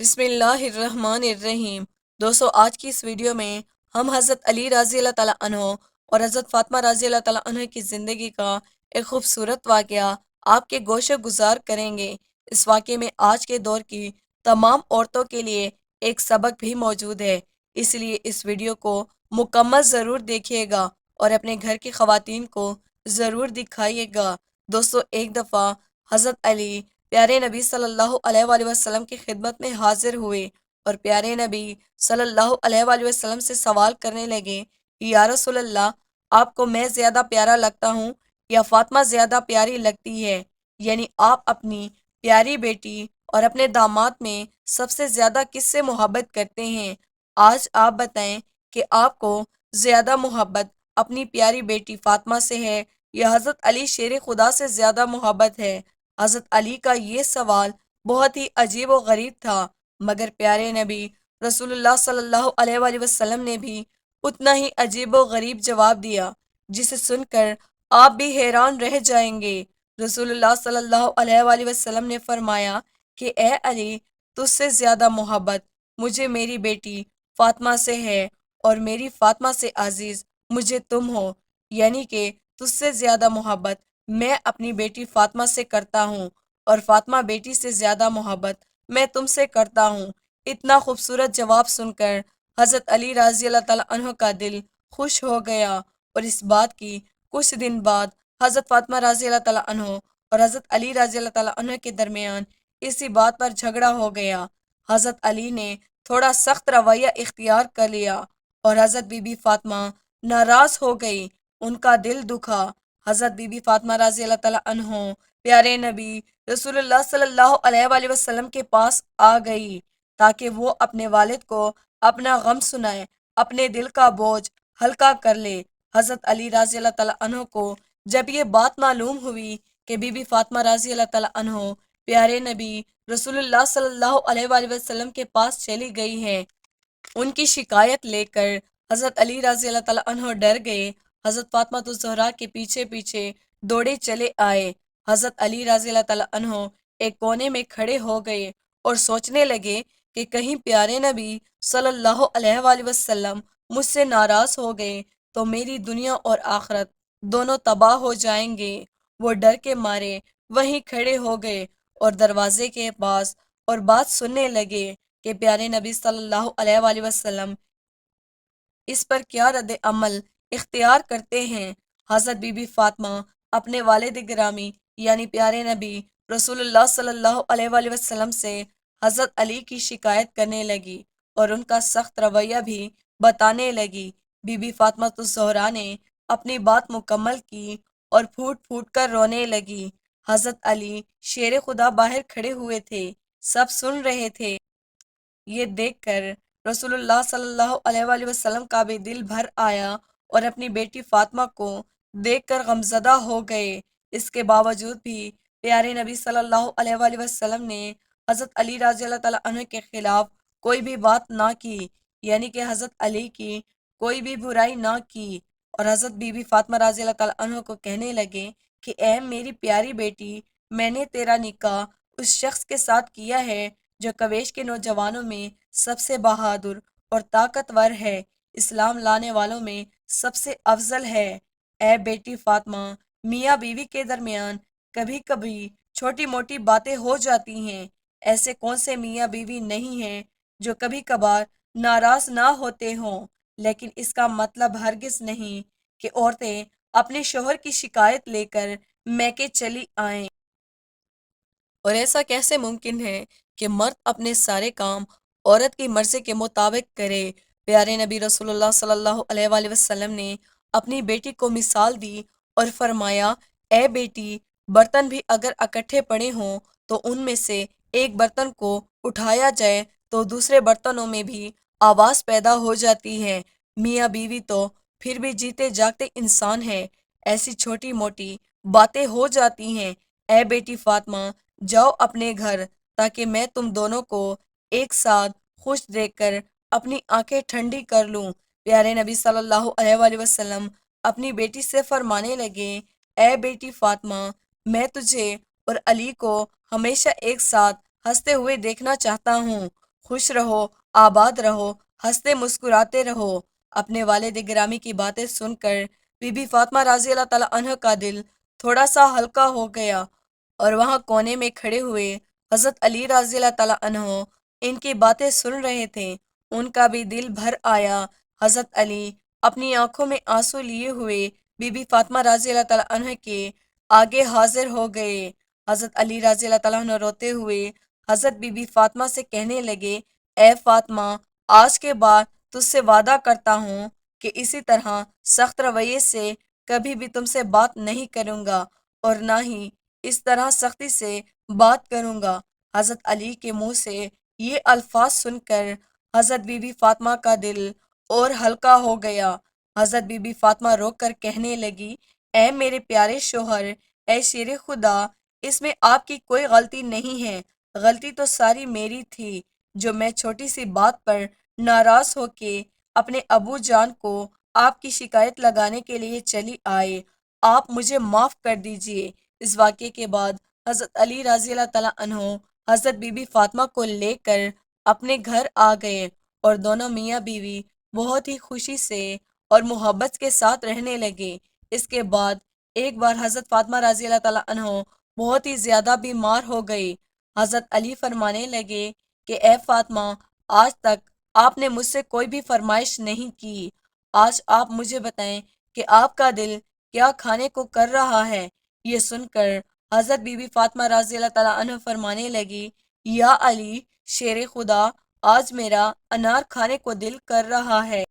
بسم اللہ الرحمن الرحیم۔ دوستو، آج کی اس ویڈیو میں ہم حضرت علی رضی اللہ تعالیٰ عنہ اور حضرت فاطمہ رضی اللہ تعالیٰ عنہ کی زندگی کا ایک خوبصورت واقعہ آپ کے گوشے گزار کریں گے۔ اس واقعے میں آج کے دور کی تمام عورتوں کے لیے ایک سبق بھی موجود ہے، اس لیے اس ویڈیو کو مکمل ضرور دیکھیے گا اور اپنے گھر کی خواتین کو ضرور دکھائیے گا۔ دوستو، ایک دفعہ حضرت علی پیارے نبی صلی اللہ علیہ وآلہ وسلم کی خدمت میں حاضر ہوئے اور پیارے نبی صلی اللہ علیہ وآلہ وسلم سے سوال کرنے لگے، یا رسول اللہ، آپ کو میں زیادہ پیارا لگتا ہوں یا فاطمہ زیادہ پیاری لگتی ہے؟ یعنی آپ اپنی پیاری بیٹی اور اپنے داماد میں سب سے زیادہ کس سے محبت کرتے ہیں؟ آج آپ بتائیں کہ آپ کو زیادہ محبت اپنی پیاری بیٹی فاطمہ سے ہے یا حضرت علی شیر خدا سے زیادہ محبت ہے؟ حضرت علی کا یہ سوال بہت ہی عجیب و غریب تھا، مگر پیارے نبی رسول اللہ صلی اللہ علیہ وآلہ وسلم نے بھی اتنا ہی عجیب و غریب جواب دیا، جسے سن کر آپ بھی حیران رہ جائیں گے۔ رسول اللہ صلی اللہ علیہ وآلہ وسلم نے فرمایا کہ اے علی، تجھ سے زیادہ محبت مجھے میری بیٹی فاطمہ سے ہے، اور میری فاطمہ سے عزیز مجھے تم ہو، یعنی کہ تجھ سے زیادہ محبت میں اپنی بیٹی فاطمہ سے کرتا ہوں، اور فاطمہ بیٹی سے زیادہ محبت میں تم سے کرتا ہوں۔ اتنا خوبصورت جواب سن کر حضرت علی رضی اللہ تعالیٰ عنہ کا دل خوش ہو گیا، اور اس بات کی کچھ دن بعد حضرت فاطمہ رضی اللہ تعالیٰ عنہ اور حضرت علی رضی اللہ تعالیٰ عنہ کے درمیان اسی بات پر جھگڑا ہو گیا۔ حضرت علی نے تھوڑا سخت رویہ اختیار کر لیا اور حضرت بی بی فاطمہ ناراض ہو گئی، ان کا دل دکھا۔ حضرت بی بی فاطمہ رضی اللہ تعالیٰ عنہ پیارے نبی رسول اللہ صلی اللہ علیہ وآلہ وسلم کے پاس آ گئی تاکہ وہ اپنے والد کو اپنا غم سنائے، اپنے دل کا بوجھ ہلکا کر لے۔ حضرت علی رضی اللہ تعالیٰ عنہ کو جب یہ بات معلوم ہوئی کہ بی بی فاطمہ رضی اللہ تعالیٰ عنہ پیارے نبی رسول اللہ صلی اللہ علیہ وآلہ وسلم کے پاس چلی گئی ہیں، ان کی شکایت لے کر حضرت علی رضی اللہ تعالیٰ عنہ ڈر گئے۔ حضرت فاطمہ الزہرا کے پیچھے پیچھے دوڑے چلے آئے۔ حضرت علی رضی اللہ تعالیٰ عنہ ایک کونے میں کھڑے ہو گئے اور سوچنے لگے کہ کہیں پیارے نبی صلی اللہ علیہ وآلہ وسلم مجھ سے ناراض ہو گئے تو میری دنیا اور آخرت دونوں تباہ ہو جائیں گے۔ وہ ڈر کے مارے وہیں کھڑے ہو گئے اور دروازے کے پاس اور بات سننے لگے کہ پیارے نبی صلی اللہ علیہ وآلہ وسلم اس پر کیا رد عمل اختیار کرتے ہیں۔ حضرت بی بی فاطمہ اپنے والد گرامی یعنی پیارے نبی رسول اللہ صلی اللہ علیہ وآلہ وسلم سے حضرت علی کی شکایت کرنے لگی اور ان کا سخت رویہ بھی بتانے لگی۔ بی بی فاطمہ الزہرا نے اپنی بات مکمل کی اور پھوٹ پھوٹ کر رونے لگی۔ حضرت علی شیر خدا باہر کھڑے ہوئے تھے، سب سن رہے تھے۔ یہ دیکھ کر رسول اللہ صلی اللہ علیہ وآلہ وسلم کا بھی دل بھر آیا اور اپنی بیٹی فاطمہ کو دیکھ کر غمزدہ ہو گئے۔ اس کے باوجود بھی پیارے نبی صلی اللہ علیہ وآلہ وسلم نے حضرت علی رضی اللہ تعالیٰ عنہ کے خلاف کوئی بھی بات نہ کی، یعنی کہ حضرت علی کی کوئی بھی برائی نہ کی، اور حضرت بی بی فاطمہ رضی اللہ تعالیٰ عنہ کو کہنے لگے کہ اے میری پیاری بیٹی، میں نے تیرا نکاح اس شخص کے ساتھ کیا ہے جو کویش کے نوجوانوں میں سب سے بہادر اور طاقتور ہے، اسلام لانے والوں میں سب سے افضل ہے۔ اے بیٹی فاطمہ، میاں بیوی کے درمیان کبھی کبھی چھوٹی موٹی باتیں ہو جاتی ہیں، ایسے کون سے میاں بیوی نہیں ہیں جو کبھی کبھار ناراض نہ ہوتے ہوں، لیکن اس کا مطلب ہرگز نہیں کہ عورتیں اپنے شوہر کی شکایت لے کر میکے چلی آئیں۔ اور ایسا کیسے ممکن ہے کہ مرد اپنے سارے کام عورت کی مرضی کے مطابق کرے؟ پیارے نبی رسول اللہ صلی اللہ علیہ وآلہ وسلم نے اپنی بیٹی کو مثال دی اور فرمایا، اے بیٹی، برتن بھی اگر اکٹھے پڑے ہوں تو ان میں سے ایک برتن کو اٹھایا جائے تو دوسرے برتنوں میں بھی آواز پیدا ہو جاتی ہے۔ میاں بیوی تو پھر بھی جیتے جاگتے انسان ہیں، ایسی چھوٹی موٹی باتیں ہو جاتی ہیں۔ اے بیٹی فاطمہ، جاؤ اپنے گھر تاکہ میں تم دونوں کو ایک ساتھ خوش دیکھ کر اپنی آنکھیں ٹھنڈی کر لوں۔ پیارے نبی صلی اللہ علیہ وآلہ وسلم اپنی بیٹی سے فرمانے لگے، اے بیٹی فاطمہ، میں تجھے اور علی کو ہمیشہ ایک ساتھ ہنستے ہوئے دیکھنا چاہتا ہوں، خوش رہو، آباد رہو، ہنستے مسکراتے رہو۔ اپنے والد گرامی کی باتیں سن کر بی بی فاطمہ رضی اللہ تعالیٰ عنہ کا دل تھوڑا سا ہلکا ہو گیا، اور وہاں کونے میں کھڑے ہوئے حضرت علی رضی اللہ تعالیٰ عنہ ان کی باتیں سن رہے تھے۔ ان کا بھی دل بھر آیا۔ حضرت علی اپنی آنکھوں میں آنسو لیے ہوئے بی بی فاطمہ رضی اللہ تعالیٰ عنہ کے آگے حاضر ہو گئے۔ حضرت علی رضی اللہ تعالیٰ عنہ روتے ہوئے حضرت بی بی فاطمہ سے کہنے لگے، اے فاطمہ، آج کے بعد تجھ سے وعدہ کرتا ہوں کہ اسی طرح سخت رویے سے کبھی بھی تم سے بات نہیں کروں گا، اور نہ ہی اس طرح سختی سے بات کروں گا۔ حضرت علی کے منہ سے یہ الفاظ سن کر حضرت بی بی فاطمہ کا دل اور ہلکا ہو گیا۔ حضرت بی بی فاطمہ رو کر کہنے لگی، اے میرے پیارے شوہر، اے شیر خدا، اس میں آپ کی کوئی غلطی نہیں ہے۔ غلطی تو ساری میری تھی، جو میں چھوٹی سی بات پر ناراض ہو کے اپنے ابو جان کو آپ کی شکایت لگانے کے لیے چلی آئے۔ آپ مجھے معاف کر دیجئے۔ اس واقعے کے بعد حضرت علی رضی اللہ تعالیٰ عنہ حضرت بی بی فاطمہ کو لے کر اپنے گھر آ گئے، اور دونوں میاں بیوی بہت ہی خوشی سے اور محبت کے ساتھ رہنے لگے۔ اس کے بعد ایک بار حضرت فاطمہ رضی اللہ تعالیٰ عنہ بہت ہی زیادہ بیمار ہو گئی۔ حضرت علی فرمانے لگے کہ اے فاطمہ، آج تک آپ نے مجھ سے کوئی بھی فرمائش نہیں کی، آج آپ مجھے بتائیں کہ آپ کا دل کیا کھانے کو کر رہا ہے۔ یہ سن کر حضرت بی بی فاطمہ رضی اللہ تعالیٰ عنہ فرمانے لگی، یا علی، شیر خدا، آج میرا انار کھانے کو دل کر رہا ہے۔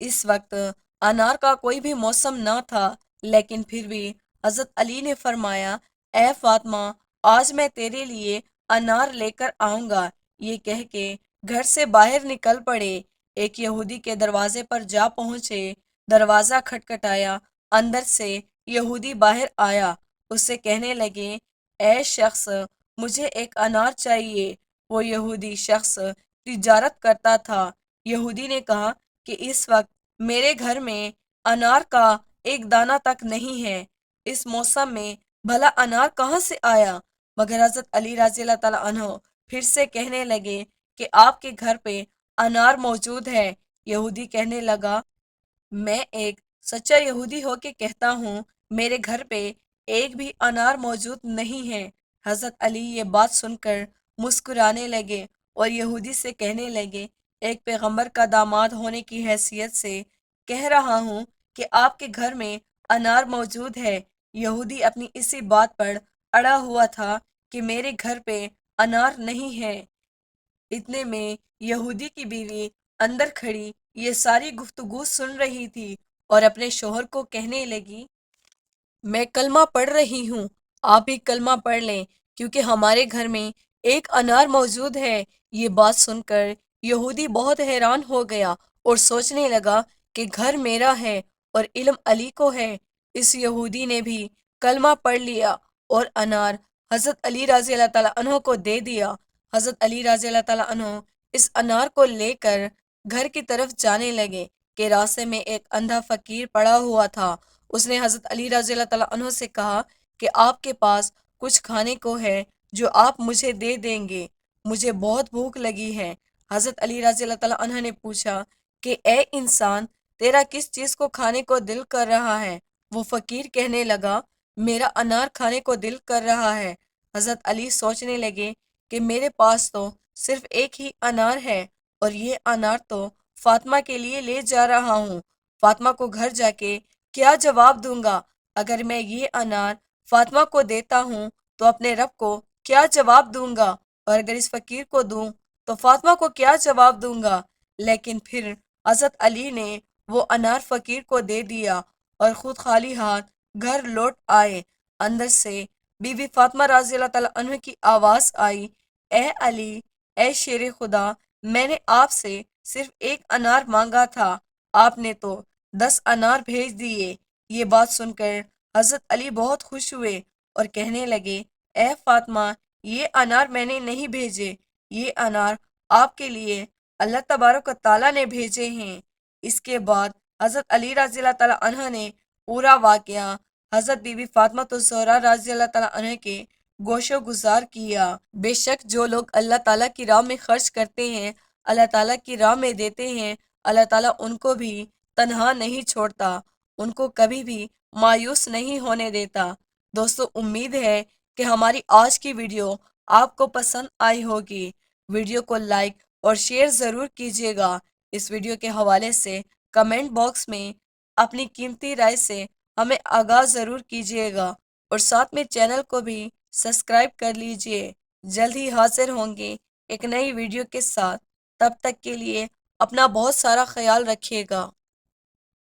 اس وقت انار کا کوئی بھی موسم نہ تھا، لیکن پھر بھی حضرت علی نے فرمایا، اے فاطمہ، آج میں تیرے لیے انار لے کر آؤں گا۔ یہ کہہ کے گھر سے باہر نکل پڑے۔ ایک یہودی کے دروازے پر جا پہنچے، دروازہ کھٹکھٹایا، اندر سے یہودی باہر آیا۔ اس سے کہنے لگے، اے شخص، مجھے ایک انار چاہیے۔ وہ یہودی شخص تجارت کرتا تھا۔ یہودی نے کہا کہ اس وقت میرے گھر میں انار کا ایک دانہ تک نہیں ہے، اس موسم میں بھلا انار کہاں سے آیا؟ مگر حضرت علی رضی اللہ تعالیٰ عنہ پھر سے کہنے لگے کہ آپ کے گھر پہ انار موجود ہے۔ یہودی کہنے لگا، میں ایک سچا یہودی ہو کے کہتا ہوں، میرے گھر پہ ایک بھی انار موجود نہیں ہے۔ حضرت علی یہ بات سن کر مسکرانے لگے اور یہودی سے کہنے لگے، ایک پیغمبر کا داماد ہونے کی حیثیت سے کہہ رہا ہوں کہ آپ کے گھر میں انار موجود ہے۔ یہودی اپنی اسی بات پر اڑا ہوا تھا کہ میرے گھر پہ انار نہیں ہے۔ اتنے میں یہودی کی بیوی اندر کھڑی یہ ساری گفتگو سن رہی تھی اور اپنے شوہر کو کہنے لگی، میں کلمہ پڑھ رہی ہوں، آپ بھی کلمہ پڑھ لیں، کیونکہ ہمارے گھر میں ایک انار موجود ہے۔ یہ بات سن کر یہودی بہت حیران ہو گیا اور سوچنے لگا کہ گھر میرا ہے اور علم علی کو ہے۔ اس یہودی نے بھی کلمہ پڑھ لیا اور انار حضرت علی رضی اللہ تعالیٰ عنہ کو دے دیا۔ حضرت علی رضی اللہ تعالیٰ عنہ اس انار کو لے کر گھر کی طرف جانے لگے کہ راستے میں ایک اندھا فقیر پڑا ہوا تھا۔ اس نے حضرت علی رضی اللہ تعالیٰ عنہ سے کہا کہ آپ کے پاس کچھ کھانے کو ہے جو آپ مجھے دے دیں گے، مجھے بہت بھوک لگی ہے۔ حضرت علی رضی اللہ تعالیٰ عنہ نے پوچھا کہ اے انسان، تیرا کس چیز کو کھانے کو دل کر رہا ہے؟ وہ فقیر کہنے لگا، میرا انار کھانے کو دل کر رہا ہے۔ حضرت علی سوچنے لگے کہ میرے پاس تو صرف ایک ہی انار ہے، اور یہ انار تو فاطمہ کے لیے لے جا رہا ہوں۔ فاطمہ کو گھر جا کے کیا جواب دوں گا؟ اگر میں یہ انار فاطمہ کو دیتا ہوں تو اپنے رب کو کیا جواب دوں گا؟ اور اگر اس فقیر کو دوں تو فاطمہ کو کیا جواب دوں گا؟ لیکن پھر حضرت علی نے وہ انار فقیر کو دے دیا اور خود خالی ہاتھ گھر لوٹ آئے۔ اندر سے بی بی فاطمہ رضی اللہ تعالیٰ عنہ کی آواز آئی، اے علی، اے شیر خدا، میں نے آپ سے صرف ایک انار مانگا تھا، آپ نے تو 10 انار بھیج دیے۔ یہ بات سن کر حضرت علی بہت خوش ہوئے اور کہنے لگے، اے فاطمہ، یہ انار میں نے نہیں بھیجے، یہ انار آپ کے لیے اللہ تبارک و تعالیٰ نے بھیجے ہیں۔ اس کے بعد حضرت علی رضی اللہ تعالیٰ عنہ نے پورا واقعہ حضرت بی بی فاطمہ الزہرا رضی اللہ تعالیٰ عنہ کے گوشو گزار کیا۔ بے شک جو لوگ اللہ تعالیٰ کی راہ میں خرچ کرتے ہیں، اللہ تعالیٰ کی راہ میں دیتے ہیں، اللہ تعالیٰ ان کو بھی تنہا نہیں چھوڑتا، ان کو کبھی بھی مایوس نہیں ہونے دیتا۔ دوستو، امید ہے کہ ہماری آج کی ویڈیو آپ کو پسند آئی ہوگی۔ ویڈیو کو لائک اور شیئر ضرور کیجیے گا۔ اس ویڈیو کے حوالے سے کمنٹ باکس میں اپنی قیمتی رائے سے ہمیں آگاہ ضرور کیجیے گا، اور ساتھ میں چینل کو بھی سبسکرائب کر لیجیے۔ جلد ہی حاضر ہوں گے ایک نئی ویڈیو کے ساتھ۔ تب تک کے لیے اپنا بہت سارا خیال رکھیے گا۔